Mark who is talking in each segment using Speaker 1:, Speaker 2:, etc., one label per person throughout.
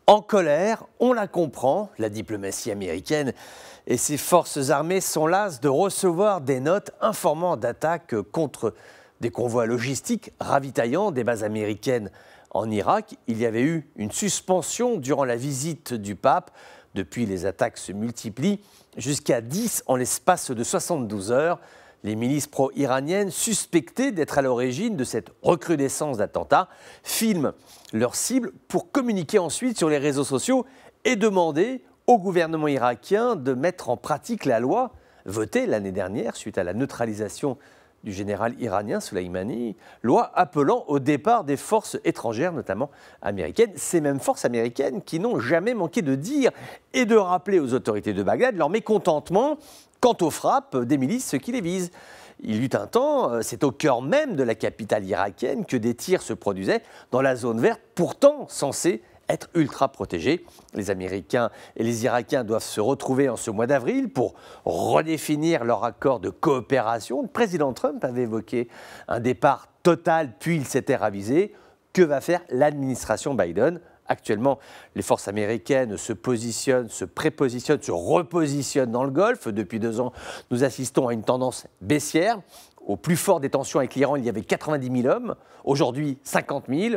Speaker 1: En colère, on la comprend, la diplomatie américaine et ses forces armées sont lasses de recevoir des notes informant d'attaques contre des convois logistiques ravitaillant des bases américaines en Irak. Il y avait eu une suspension durant la visite du pape. Depuis, les attaques se multiplient, jusqu'à 10 en l'espace de 72 heures. Les milices pro-iraniennes, suspectées d'être à l'origine de cette recrudescence d'attentats, filment leurs cibles pour communiquer ensuite sur les réseaux sociaux et demander au gouvernement irakien de mettre en pratique la loi votée l'année dernière suite à la neutralisation du général iranien Soleimani, loi appelant au départ des forces étrangères, notamment américaines. Ces mêmes forces américaines qui n'ont jamais manqué de dire et de rappeler aux autorités de Bagdad leur mécontentement quant aux frappes des milices qui les visent. Il y eut un temps, c'est au cœur même de la capitale irakienne que des tirs se produisaient dans la zone verte, pourtant censée être ultra protégée. Les Américains et les Irakiens doivent se retrouver en ce mois d'avril pour redéfinir leur accord de coopération. Le président Trump avait évoqué un départ total, puis il s'était ravisé. Que va faire l'administration Biden ? Actuellement, les forces américaines se positionnent, se prépositionnent, se repositionnent dans le Golfe. Depuis 2 ans, nous assistons à une tendance baissière. Au plus fort des tensions avec l'Iran, il y avait 90 000 hommes. Aujourd'hui, 50 000.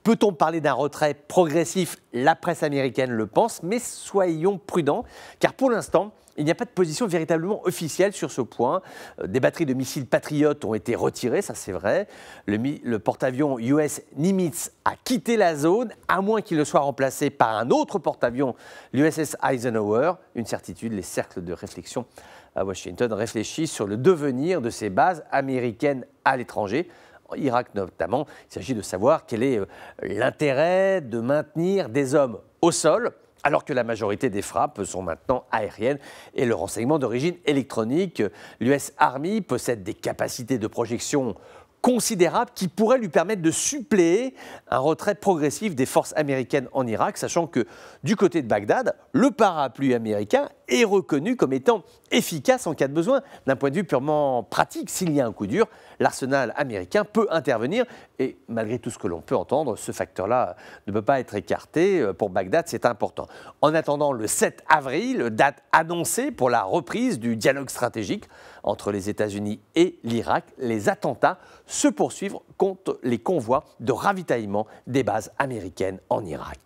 Speaker 1: Peut-on parler d'un retrait progressif ? La presse américaine le pense, mais soyons prudents, car pour l'instant, il n'y a pas de position véritablement officielle sur ce point. Des batteries de missiles Patriot ont été retirées, ça c'est vrai. Le porte-avions US Nimitz a quitté la zone, à moins qu'il ne soit remplacé par un autre porte-avions, l'USS Eisenhower. Une certitude, les cercles de réflexion à Washington réfléchissent sur le devenir de ces bases américaines à l'étranger. En Irak notamment, il s'agit de savoir quel est l'intérêt de maintenir des hommes au sol, alors que la majorité des frappes sont maintenant aériennes et le renseignement d'origine électronique. L'US Army possède des capacités de projection considérables qui pourraient lui permettre de suppléer un retrait progressif des forces américaines en Irak, sachant que du côté de Bagdad, le parapluie américain est reconnu comme étant efficace en cas de besoin. D'un point de vue purement pratique, s'il y a un coup dur, l'arsenal américain peut intervenir et malgré tout ce que l'on peut entendre, ce facteur-là ne peut pas être écarté. Pour Bagdad, c'est important. En attendant le 7 avril, date annoncée pour la reprise du dialogue stratégique entre les États-Unis et l'Irak, les attentats se poursuivent contre les convois de ravitaillement des bases américaines en Irak.